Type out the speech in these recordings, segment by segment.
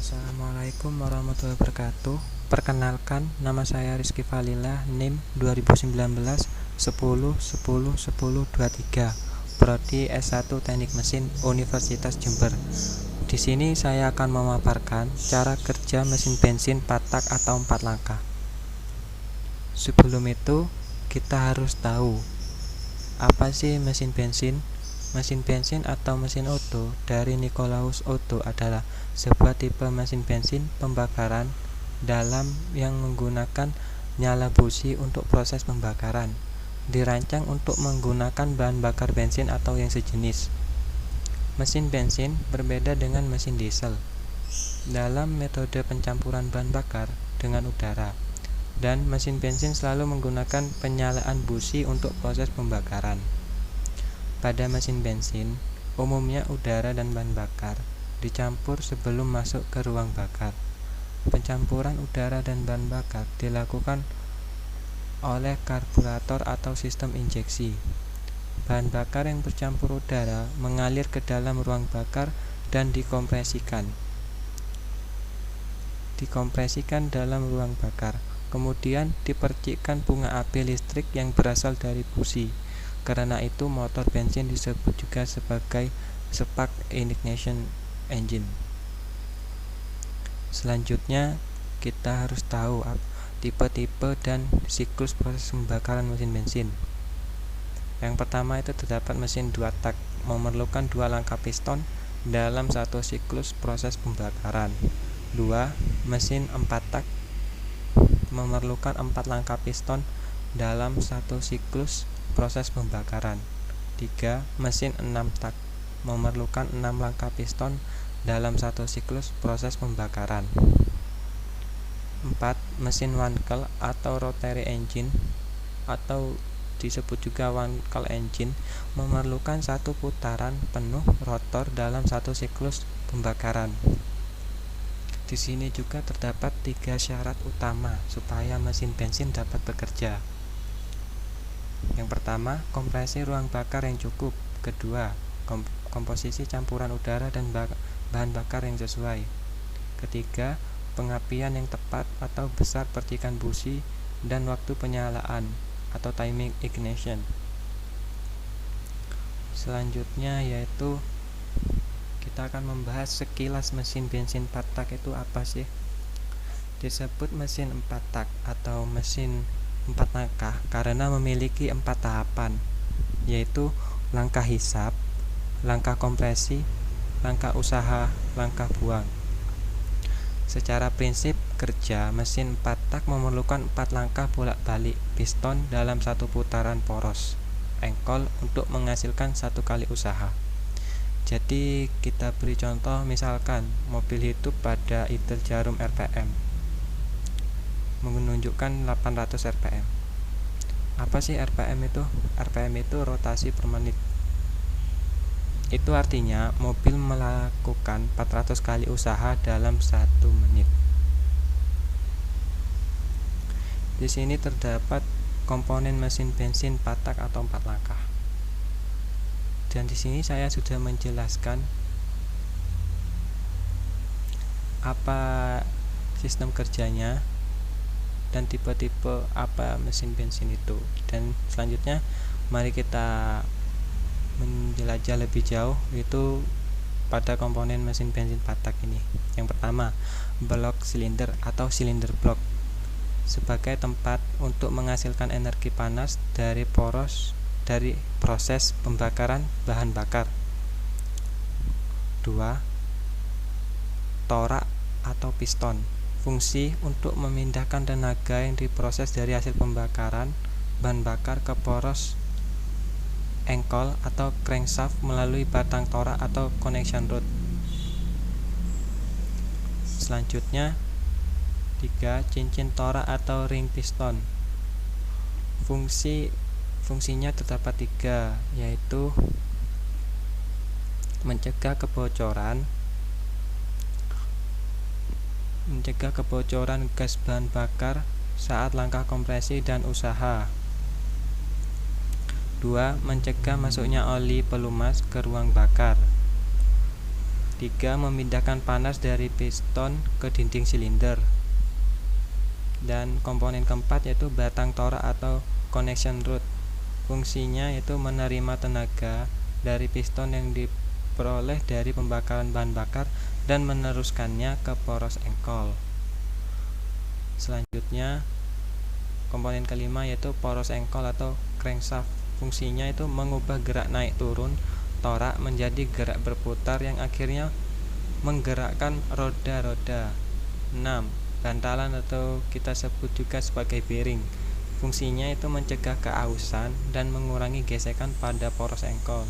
Assalamualaikum warahmatullahi wabarakatuh. Perkenalkan, nama saya Rizky Falila, NIM 2019 10 10 10 23, Prodi S1 Teknik Mesin Universitas Jember. Di sini saya akan memaparkan cara kerja mesin bensin 4 tak atau 4 langkah. Sebelum itu, kita harus tahu apa sih mesin bensin. Mesin bensin atau mesin Otto dari Nikolaus Otto adalah sebuah tipe mesin bensin pembakaran dalam yang menggunakan nyala busi untuk proses pembakaran. Dirancang untuk menggunakan bahan bakar bensin atau yang sejenis. Mesin bensin berbeda dengan mesin diesel dalam metode pencampuran bahan bakar dengan udara, dan mesin bensin selalu menggunakan penyalaan busi untuk proses pembakaran. Pada mesin bensin, umumnya udara dan bahan bakar dicampur sebelum masuk ke ruang bakar. Pencampuran udara dan bahan bakar dilakukan oleh karburator atau sistem injeksi. Bahan bakar yang bercampur udara mengalir ke dalam ruang bakar dan dikompresikan dalam ruang bakar. Kemudian dipercikkan bunga api listrik yang berasal dari busi. Karena itu motor bensin disebut juga sebagai spark ignition engine. Selanjutnya kita harus tahu tipe-tipe dan siklus proses pembakaran mesin bensin. Yang pertama itu terdapat mesin 2 tak, memerlukan 2 langkah piston dalam satu siklus proses pembakaran. 2. Mesin 4 tak, memerlukan 4 langkah piston dalam satu siklus proses pembakaran. 3. Mesin 6 tak, memerlukan 6 langkah piston dalam satu siklus proses pembakaran. 4. Mesin wankel atau rotary engine atau disebut juga wankel engine memerlukan satu putaran penuh rotor dalam satu siklus pembakaran. Di sini juga terdapat 3 syarat utama supaya mesin bensin dapat bekerja. Yang pertama, kompresi ruang bakar yang cukup. Kedua, komposisi campuran udara dan bahan bakar yang sesuai. Ketiga, pengapian yang tepat atau besar percikan busi dan waktu penyalaan atau timing ignition. Selanjutnya yaitu kita akan membahas sekilas mesin bensin 4 tak itu apa sih? Disebut mesin 4 tak atau mesin 4 langkah karena memiliki 4 tahapan, yaitu langkah hisap, langkah kompresi, langkah usaha, langkah buang. Secara prinsip kerja, mesin 4 tak memerlukan 4 langkah bolak-balik piston dalam satu putaran poros engkol untuk menghasilkan satu kali usaha. Jadi kita beri contoh, misalkan mobil hidup pada itel jarum RPM menunjukkan 800 rpm. Apa sih RPM itu? RPM itu rotasi per menit. Itu artinya mobil melakukan 400 kali usaha dalam 1 menit. Di sini terdapat komponen mesin bensin 4 tak atau 4 langkah. Dan di sini saya sudah menjelaskan apa sistem kerjanya dan tipe-tipe apa mesin bensin itu. Dan selanjutnya mari kita menjelajah lebih jauh yaitu pada komponen mesin bensin 4 tak ini. Yang pertama, blok silinder atau silinder blok sebagai tempat untuk menghasilkan energi panas dari proses pembakaran bahan bakar. 2. Torak atau piston, fungsi untuk memindahkan tenaga yang diproses dari hasil pembakaran bahan bakar ke poros engkol atau crankshaft melalui batang torak atau connection rod. Selanjutnya 3. Cincin torak atau ring piston, fungsinya terdapat 3, yaitu mencegah kebocoran gas bahan bakar saat langkah kompresi dan usaha. 2. Mencegah masuknya oli pelumas ke ruang bakar. 3. Memindahkan panas dari piston ke dinding silinder. Dan komponen keempat yaitu batang torak atau connection rod. Fungsinya yaitu menerima tenaga dari piston yang diperoleh dari pembakaran bahan bakar dan meneruskannya ke poros engkol. Selanjutnya komponen kelima yaitu poros engkol atau crankshaft. Fungsinya itu mengubah gerak naik turun torak menjadi gerak berputar yang akhirnya menggerakkan roda-roda. 6. Bantalan atau kita sebut juga sebagai bearing. Fungsinya itu mencegah keausan dan mengurangi gesekan pada poros engkol.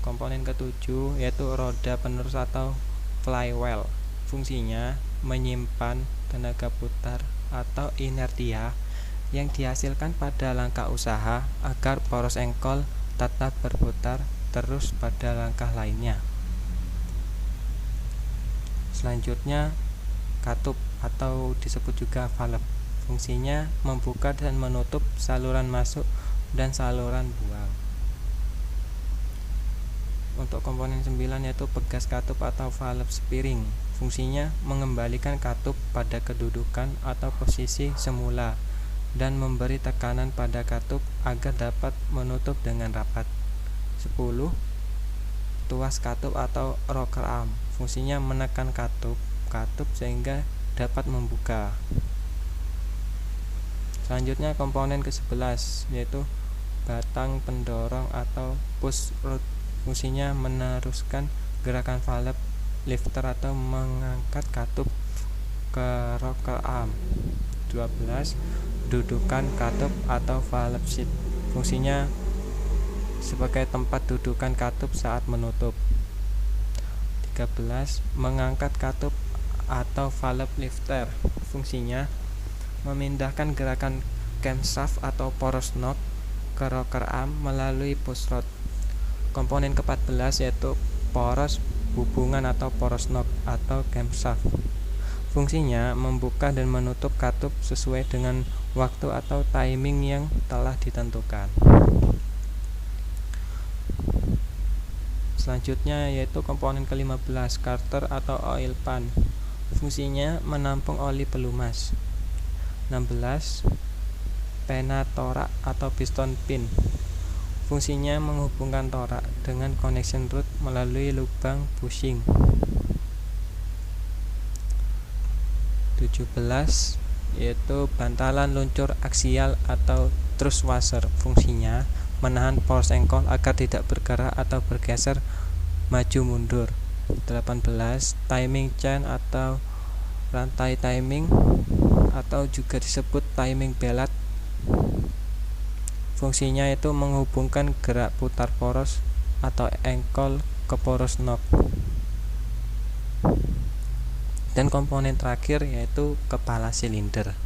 Komponen ketujuh yaitu roda penerus atau flywheel. Fungsinya menyimpan tenaga putar atau inertia yang dihasilkan pada langkah usaha agar poros engkol tetap berputar terus pada langkah lainnya. Selanjutnya katup atau disebut juga valve. Fungsinya membuka dan menutup saluran masuk dan saluran buang. Untuk komponen 9 yaitu pegas katup atau valve spring. Fungsinya mengembalikan katup pada kedudukan atau posisi semula dan memberi tekanan pada katup agar dapat menutup dengan rapat. 10. Tuas katup atau rocker arm. Fungsinya menekan katup sehingga dapat membuka. Selanjutnya komponen ke-11 yaitu batang pendorong atau push rod. Fungsinya meneruskan gerakan valve lifter atau mengangkat katup ke rocker arm. 12. Dudukan katup atau valve seat. Fungsinya sebagai tempat dudukan katup saat menutup. 13. Mengangkat katup atau valve lifter. Fungsinya memindahkan gerakan camshaft atau poros knob ke rocker arm melalui push rod. Komponen ke-14 yaitu poros hubungan atau poros knob atau camshaft. Fungsinya membuka dan menutup katup sesuai dengan waktu atau timing yang telah ditentukan. Selanjutnya yaitu komponen ke-15 carter atau oil pan. Fungsinya menampung oli pelumas. 16. Pena torak atau piston pin. Fungsinya menghubungkan torak dengan connection rod melalui lubang bushing. 17. Yaitu bantalan luncur aksial atau thrust washer. Fungsinya menahan poros engkol agar tidak bergerak atau bergeser maju mundur. 18. Timing chain atau rantai timing atau juga disebut timing belt. Fungsinya itu menghubungkan gerak putar poros atau engkol ke poros knob. Dan komponen terakhir yaitu kepala silinder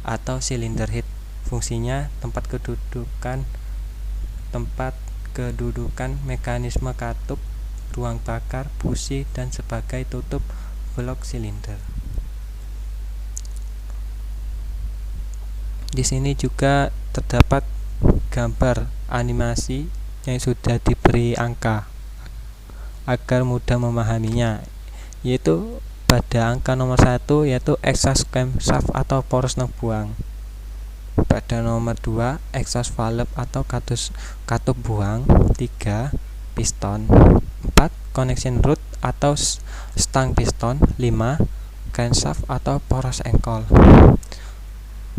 atau cylinder head. Fungsinya tempat kedudukan mekanisme katup, ruang bakar, busi, dan sebagai tutup blok silinder. Di sini juga terdapat gambar animasi yang sudah diberi angka agar mudah memahaminya, yaitu pada angka nomor 1 yaitu exhaust camshaft atau poros knob buang. Pada nomor 2 exhaust valve atau katup buang. 3 piston. 4 connection rod atau stang piston. 5 crankshaft atau poros engkol.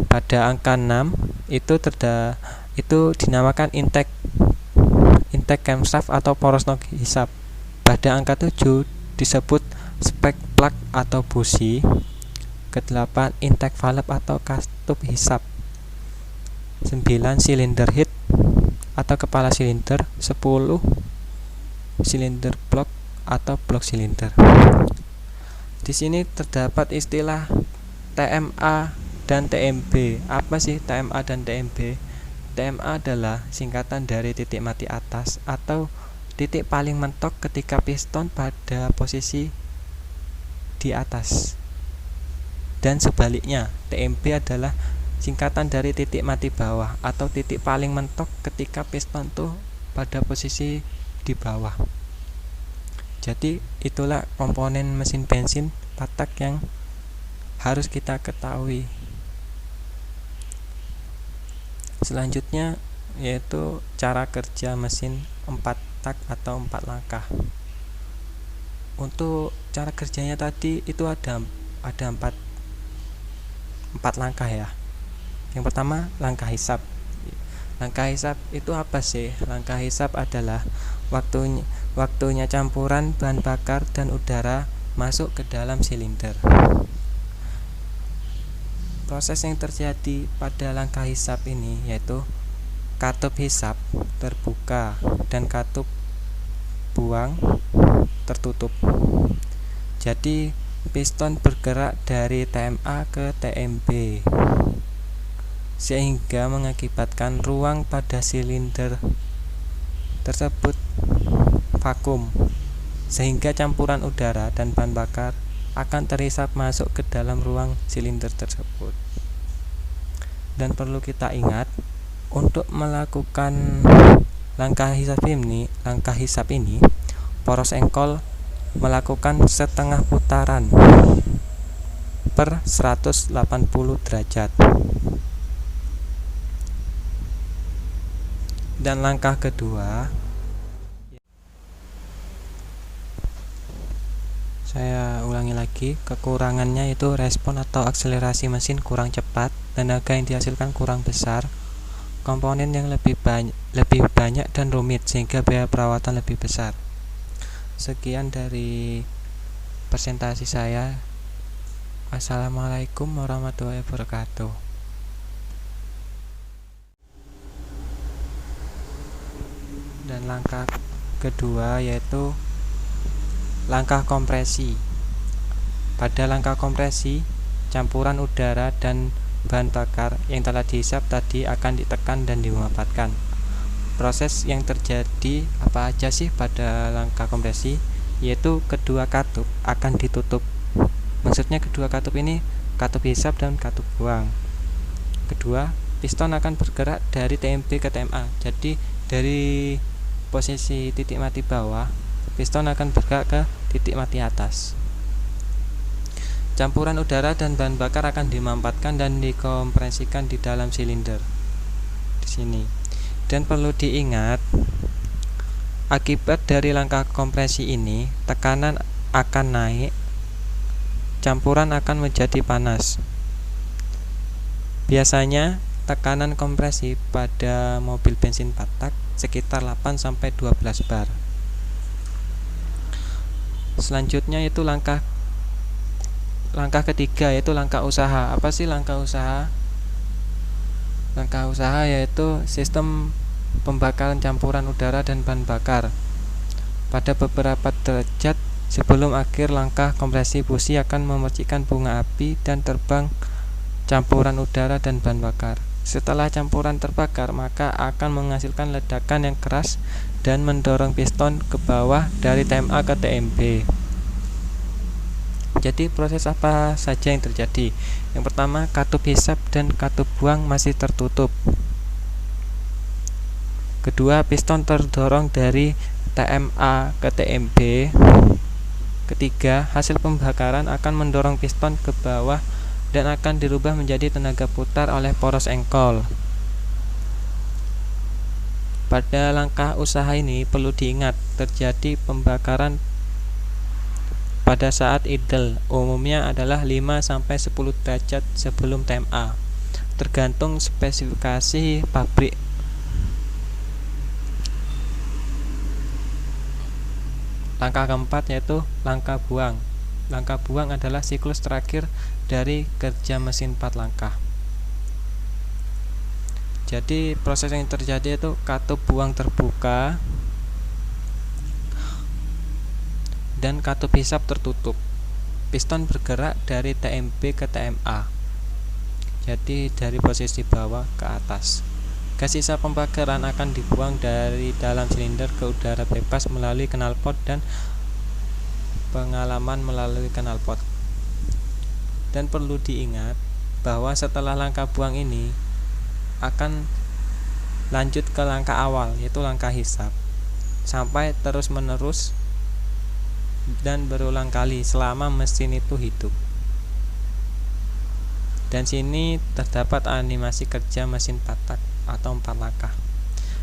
Pada angka 6 itu dinamakan intake camshaft atau poros knob hisap. Pada angka 7 disebut spark plug atau busi. Ke-8 intake valve atau katup hisap. 9 cylinder head atau kepala silinder. 10 silinder block atau blok silinder. Di sini terdapat istilah TMA dan TMB. Apa sih TMA dan TMB? TMA adalah singkatan dari titik mati atas atau titik paling mentok ketika piston pada posisi di atas. Dan sebaliknya, TMB adalah singkatan dari titik mati bawah atau titik paling mentok ketika piston tuh pada posisi di bawah. Jadi itulah komponen mesin bensin 4 tak yang harus kita ketahui. Selanjutnya yaitu cara kerja mesin 4 tak atau 4 langkah. Untuk cara kerjanya tadi itu ada 4 langkah ya. Yang pertama, langkah hisap. Langkah hisap itu apa sih? Langkah hisap adalah waktunya campuran bahan bakar dan udara masuk ke dalam silinder. Proses yang terjadi pada langkah hisap ini yaitu katup hisap terbuka dan katup buang tertutup. Jadi piston bergerak dari TMA ke TMB sehingga mengakibatkan ruang pada silinder tersebut vakum, sehingga campuran udara dan bahan bakar akan terhisap masuk ke dalam ruang silinder tersebut. Dan perlu kita ingat, untuk melakukan langkah hisap ini, poros engkol melakukan setengah putaran per 180 derajat. Dan langkah kedua, saya ulangi lagi, kekurangannya itu respon atau akselerasi mesin kurang cepat, tenaga yang dihasilkan kurang besar, komponen yang lebih banyak dan rumit sehingga biaya perawatan lebih besar. Sekian dari presentasi saya. Assalamualaikum warahmatullahi wabarakatuh. Dan langkah kedua yaitu langkah kompresi. Pada langkah kompresi, campuran udara dan bahan bakar yang telah dihisap tadi akan ditekan dan dimanfaatkan. Proses yang terjadi apa aja sih pada langkah kompresi? Yaitu kedua katup akan ditutup. Maksudnya kedua katup ini katup hisap dan katup buang. Kedua, piston akan bergerak dari TMB ke TMA. Jadi dari posisi titik mati bawah, piston akan bergerak ke titik mati atas. Campuran udara dan bahan bakar akan dimanfaatkan dan dikompresikan di dalam silinder di sini. Dan perlu diingat, akibat dari langkah kompresi ini, tekanan akan naik, campuran akan menjadi panas. Biasanya tekanan kompresi pada mobil bensin 4 tak sekitar 8-12 bar. Selanjutnya itu langkah ketiga yaitu langkah usaha. Apa sih langkah usaha? Langkah usaha yaitu sistem pembakaran campuran udara dan bahan bakar. Pada beberapa derajat sebelum akhir langkah kompresi, busi akan memercikan bunga api dan terbang campuran udara dan bahan bakar. Setelah campuran terbakar, maka akan menghasilkan ledakan yang keras dan mendorong piston ke bawah dari TMA ke TMB. Jadi proses apa saja yang terjadi? Yang pertama, katup hisap dan katup buang masih tertutup. Kedua, piston terdorong dari TMA ke TMB. Ketiga, hasil pembakaran akan mendorong piston ke bawah dan akan dirubah menjadi tenaga putar oleh poros engkol. Pada langkah usaha ini perlu diingat, terjadi pembakaran pada saat idle, umumnya adalah 5-10 derajat sebelum TMA, tergantung spesifikasi pabrik. Langkah keempat yaitu langkah buang. Langkah buang adalah siklus terakhir dari kerja mesin 4 langkah. Jadi proses yang terjadi itu katup buang terbuka dan katup hisap tertutup. Piston bergerak dari TMB ke TMA. Jadi dari posisi bawah ke atas. Gas sisa pembakaran akan dibuang dari dalam silinder ke udara bebas melalui knalpot dan pengalaman melalui knalpot. Dan perlu diingat bahwa setelah langkah buang ini akan lanjut ke langkah awal, yaitu langkah hisap, sampai terus menerus dan berulang kali selama mesin itu hidup. Dan sini terdapat animasi kerja mesin 4 tak atau 4 langkah.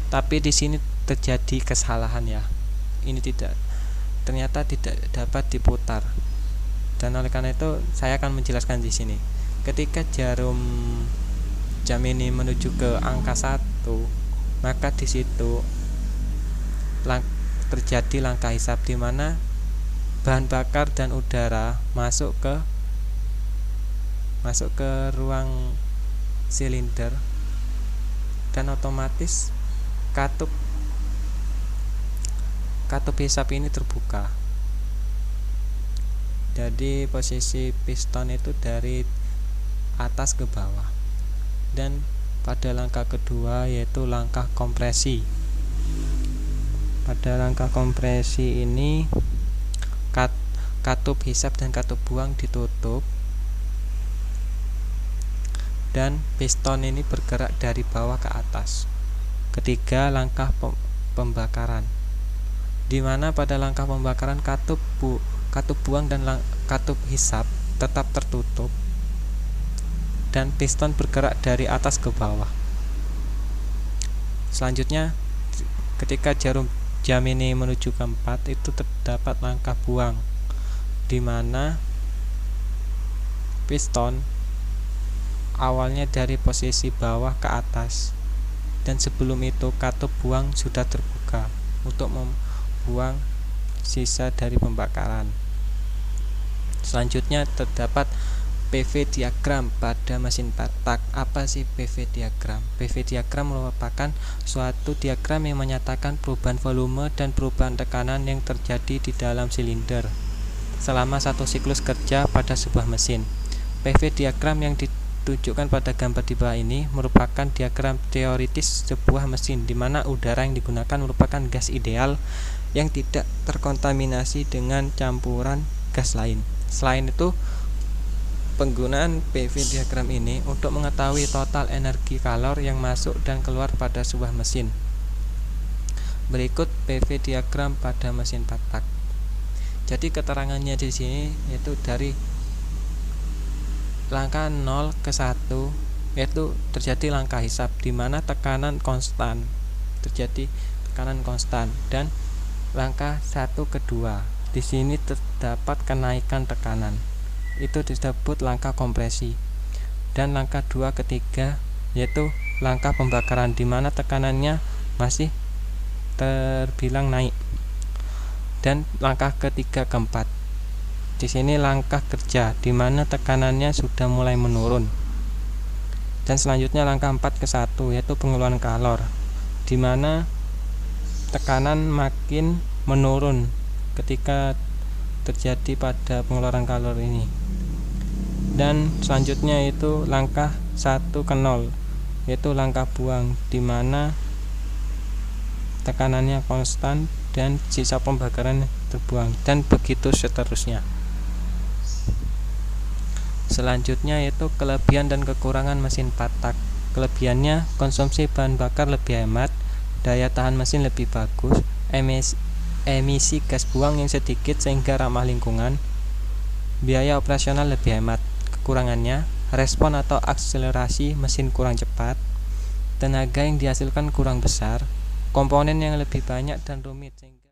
Tapi di sini terjadi kesalahan ya. Ini ternyata tidak dapat diputar. Dan oleh karena itu saya akan menjelaskan di sini. Ketika jarum jam ini menuju ke angka 1, maka di situ terjadi langkah hisap di mana bahan bakar dan udara masuk ke ruang silinder, dan otomatis katup hisap ini terbuka. Jadi posisi piston itu dari atas ke bawah. Dan pada langkah kedua yaitu langkah kompresi. Pada langkah kompresi ini katup hisap dan katup buang ditutup, dan piston ini bergerak dari bawah ke atas. Ketiga, langkah pembakaran, di mana pada langkah pembakaran katup buang dan katup hisap tetap tertutup, dan piston bergerak dari atas ke bawah. Selanjutnya, ketika jarum jam ini menuju ke 4, itu terdapat langkah buang, di mana piston awalnya dari posisi bawah ke atas, dan sebelum itu katup buang sudah terbuka untuk membuang sisa dari pembakaran. Selanjutnya terdapat PV diagram pada mesin 4 tak. Apa sih PV diagram? PV diagram merupakan suatu diagram yang menyatakan perubahan volume dan perubahan tekanan yang terjadi di dalam silinder selama satu siklus kerja pada sebuah mesin. PV diagram yang ditunjukkan pada gambar di bawah ini merupakan diagram teoritis sebuah mesin, di mana udara yang digunakan merupakan gas ideal yang tidak terkontaminasi dengan campuran gas lain. Selain itu, penggunaan PV diagram ini untuk mengetahui total energi kalor yang masuk dan keluar pada sebuah mesin. Berikut PV diagram pada mesin 4 tak. Jadi keterangannya di sini yaitu dari langkah 0 ke 1 yaitu terjadi langkah hisap, di mana tekanan konstan, terjadi tekanan konstan, dan langkah 1 ke 2 di sini terdapat kenaikan tekanan, itu disebut langkah kompresi. Dan langkah 2 ke 3 yaitu langkah pembakaran, di mana tekanannya masih terbilang naik. Dan langkah ketiga ke 4 di sini langkah kerja, di mana tekanannya sudah mulai menurun. Dan selanjutnya langkah 4 ke 1 yaitu pengeluaran kalor, di mana tekanan makin menurun ketika terjadi pada pengeluaran kalor ini. Dan selanjutnya itu langkah 1 ke 0 yaitu langkah buang, di mana tekanannya konstan dan sisa pembakaran terbuang, dan begitu seterusnya. Selanjutnya yaitu kelebihan dan kekurangan mesin 4 tak. Kelebihannya, konsumsi bahan bakar lebih hemat, daya tahan mesin lebih bagus, emisi gas buang yang sedikit sehingga ramah lingkungan, biaya operasional lebih hemat. Kekurangannya, respon atau akselerasi mesin kurang cepat, tenaga yang dihasilkan kurang besar, komponen yang lebih banyak dan rumit sehingga